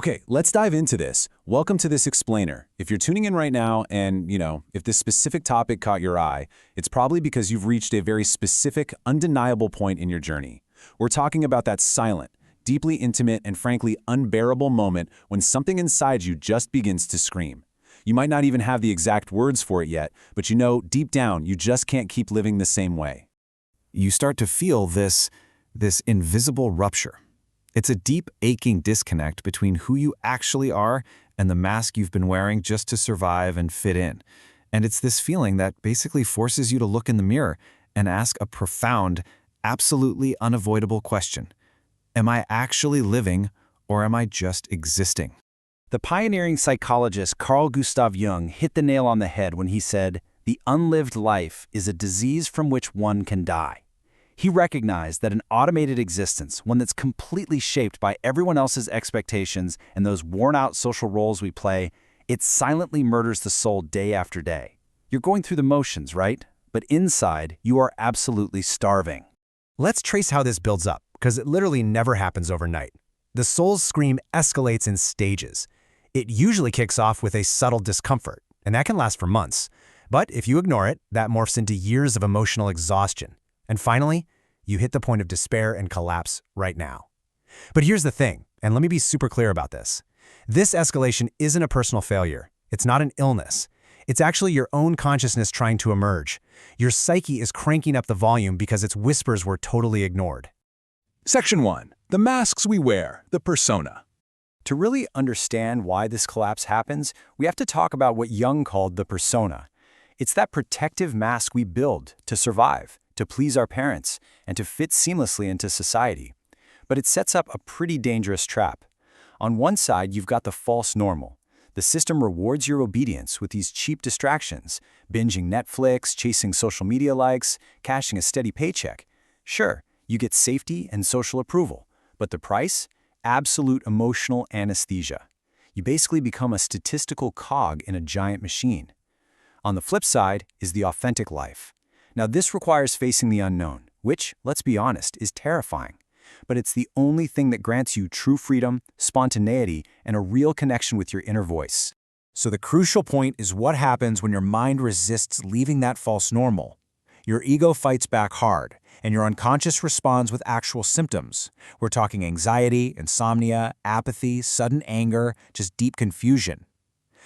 Okay, let's dive into this. Welcome to This Explainer. If you're tuning in right now and, if this specific topic caught your eye, it's probably because you've reached a very specific, undeniable point in your journey. We're talking about that silent, deeply intimate, and frankly unbearable moment when something inside you just begins to scream. You might not even have the exact words for it yet, but you know deep down you just can't keep living the same way. You start to feel this invisible rupture. It's a deep, aching disconnect between who you actually are and the mask you've been wearing just to survive and fit in. And it's this feeling that basically forces you to look in the mirror and ask a profound, absolutely unavoidable question. Am I actually living, or am I just existing? The pioneering psychologist Carl Gustav Jung hit the nail on the head when he said, "The unlived life is a disease from which one can die." He recognized that an automated existence, one that's completely shaped by everyone else's expectations and those worn-out social roles we play, it silently murders the soul day after day. You're going through the motions, right? But inside, you are absolutely starving. Let's trace how this builds up, because it literally never happens overnight. The soul's scream escalates in stages. It usually kicks off with a subtle discomfort, and that can last for months. But if you ignore it, that morphs into years of emotional exhaustion. And finally, you hit the point of despair and collapse right now. But here's the thing, and let me be super clear about this. This escalation isn't a personal failure. It's not an illness. It's actually your own consciousness trying to emerge. Your psyche is cranking up the volume because its whispers were totally ignored. Section 1. The masks we wear, the persona. To really understand why this collapse happens, we have to talk about what Jung called the persona. It's that protective mask we build to survive, to please our parents, and to fit seamlessly into society. But it sets up a pretty dangerous trap. On one side, you've got the false normal. The system rewards your obedience with these cheap distractions, binging Netflix, chasing social media likes, cashing a steady paycheck. Sure, you get safety and social approval, but the price? Absolute emotional anesthesia. You basically become a statistical cog in a giant machine. On the flip side is the authentic life. Now this requires facing the unknown, which, let's be honest, is terrifying. But it's the only thing that grants you true freedom, spontaneity, and a real connection with your inner voice. So the crucial point is what happens when your mind resists leaving that false normal. Your ego fights back hard, and your unconscious responds with actual symptoms. We're talking anxiety, insomnia, apathy, sudden anger, just deep confusion.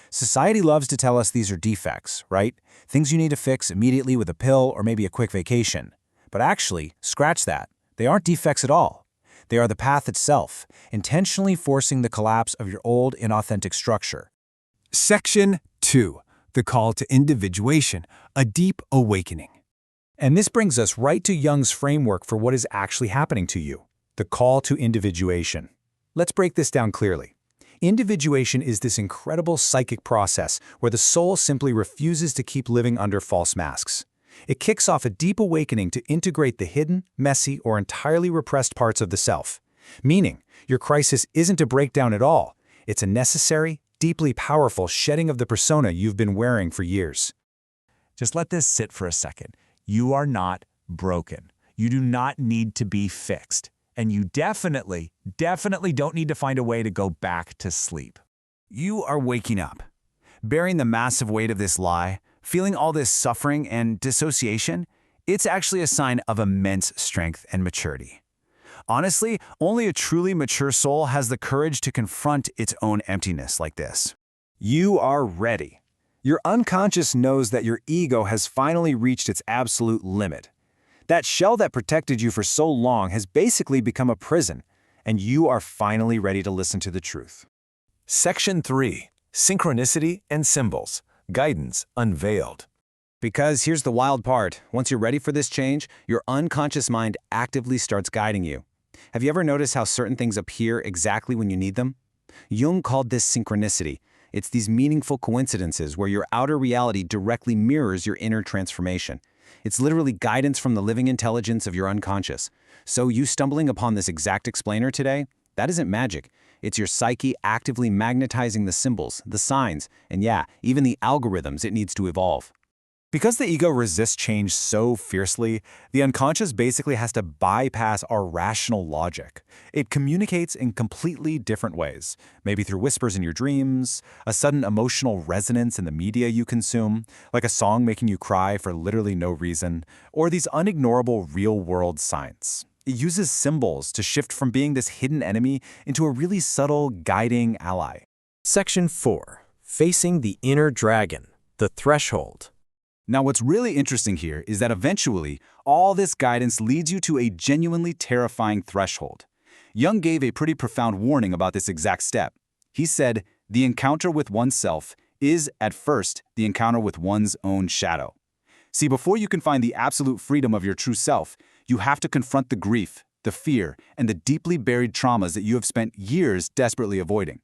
Society loves to tell us these are defects, right? Things you need to fix immediately with a pill or maybe a quick vacation. But actually, scratch that. They aren't defects at all. They are the path itself, intentionally forcing the collapse of your old, inauthentic structure. Section 2. The call to individuation, a deep awakening. And this brings us right to Jung's framework for what is actually happening to you, the call to individuation. Let's break this down clearly. Individuation is this incredible psychic process where the soul simply refuses to keep living under false masks. It kicks off a deep awakening to integrate the hidden, messy, or entirely repressed parts of the self. Meaning, your crisis isn't a breakdown at all. It's a necessary, deeply powerful shedding of the persona you've been wearing for years. Just let this sit for a second. You are not broken. You do not need to be fixed. And you definitely don't need to find a way to go back to sleep. You are waking up. Bearing the massive weight of this lie, feeling all this suffering and dissociation, it's actually a sign of immense strength and maturity. Honestly, only a truly mature soul has the courage to confront its own emptiness like this. You are ready. Your unconscious knows that your ego has finally reached its absolute limit. That shell that protected you for so long has basically become a prison, and you are finally ready to listen to the truth. Section 3. Synchronicity and Symbols. Guidance Unveiled. Because here's the wild part. Once you're ready for this change, your unconscious mind actively starts guiding you. Have you ever noticed how certain things appear exactly when you need them? Jung called this synchronicity. It's these meaningful coincidences where your outer reality directly mirrors your inner transformation. It's literally guidance from the living intelligence of your unconscious. So you stumbling upon this exact explainer today, that isn't magic. It's your psyche actively magnetizing the symbols, the signs, and yeah, even the algorithms it needs to evolve. Because the ego resists change so fiercely, the unconscious basically has to bypass our rational logic. It communicates in completely different ways, maybe through whispers in your dreams, a sudden emotional resonance in the media you consume, like a song making you cry for literally no reason, or these unignorable real-world signs. It uses symbols to shift from being this hidden enemy into a really subtle, guiding ally. Section 4. Facing the Inner Dragon, the Threshold. Now, what's really interesting here is that eventually, all this guidance leads you to a genuinely terrifying threshold. Jung gave a pretty profound warning about this exact step. He said, the encounter with oneself is, at first, the encounter with one's own shadow. See, before you can find the absolute freedom of your true self, you have to confront the grief, the fear, and the deeply buried traumas that you have spent years desperately avoiding.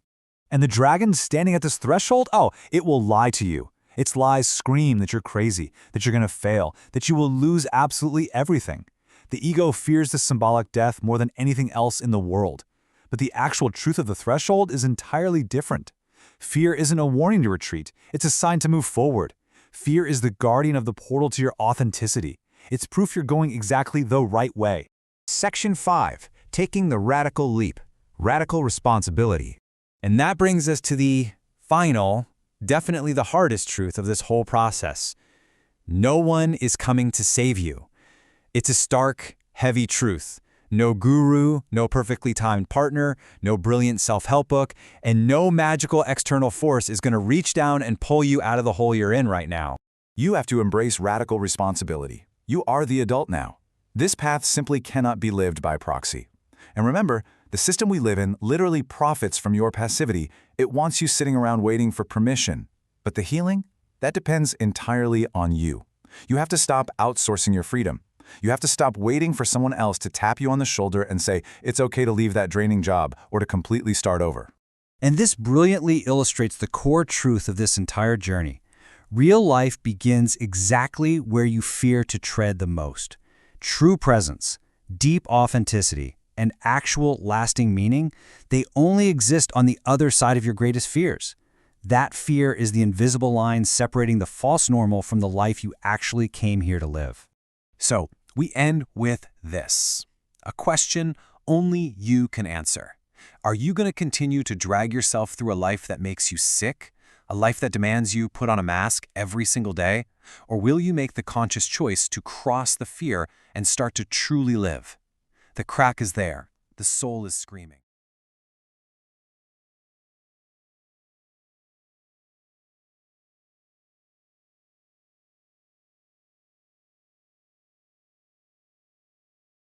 And the dragon standing at this threshold? Oh, it will lie to you. Its lies scream that you're crazy, that you're going to fail, that you will lose absolutely everything. The ego fears the symbolic death more than anything else in the world. But the actual truth of the threshold is entirely different. Fear isn't a warning to retreat. It's a sign to move forward. Fear is the guardian of the portal to your authenticity. It's proof you're going exactly the right way. Section 5. Taking the Radical Leap. Radical Responsibility. And that brings us to the final, definitely the hardest truth of this whole process. No one is coming to save you. It's a stark, heavy truth. No guru, no perfectly timed partner, no brilliant self-help book, and no magical external force is going to reach down and pull you out of the hole you're in right now. You have to embrace radical responsibility. You are the adult now. This path simply cannot be lived by proxy. And remember, the system we live in literally profits from your passivity. It wants you sitting around waiting for permission. But the healing? That depends entirely on you. You have to stop outsourcing your freedom. You have to stop waiting for someone else to tap you on the shoulder and say, it's okay to leave that draining job or to completely start over. And this brilliantly illustrates the core truth of this entire journey. Real life begins exactly where you fear to tread the most. True presence, deep authenticity, and actual lasting meaning, they only exist on the other side of your greatest fears. That fear is the invisible line separating the false normal from the life you actually came here to live. So, we end with this. A question only you can answer. Are you going to continue to drag yourself through a life that makes you sick? A life that demands you put on a mask every single day? Or will you make the conscious choice to cross the fear and start to truly live? The crack is there. The soul is screaming.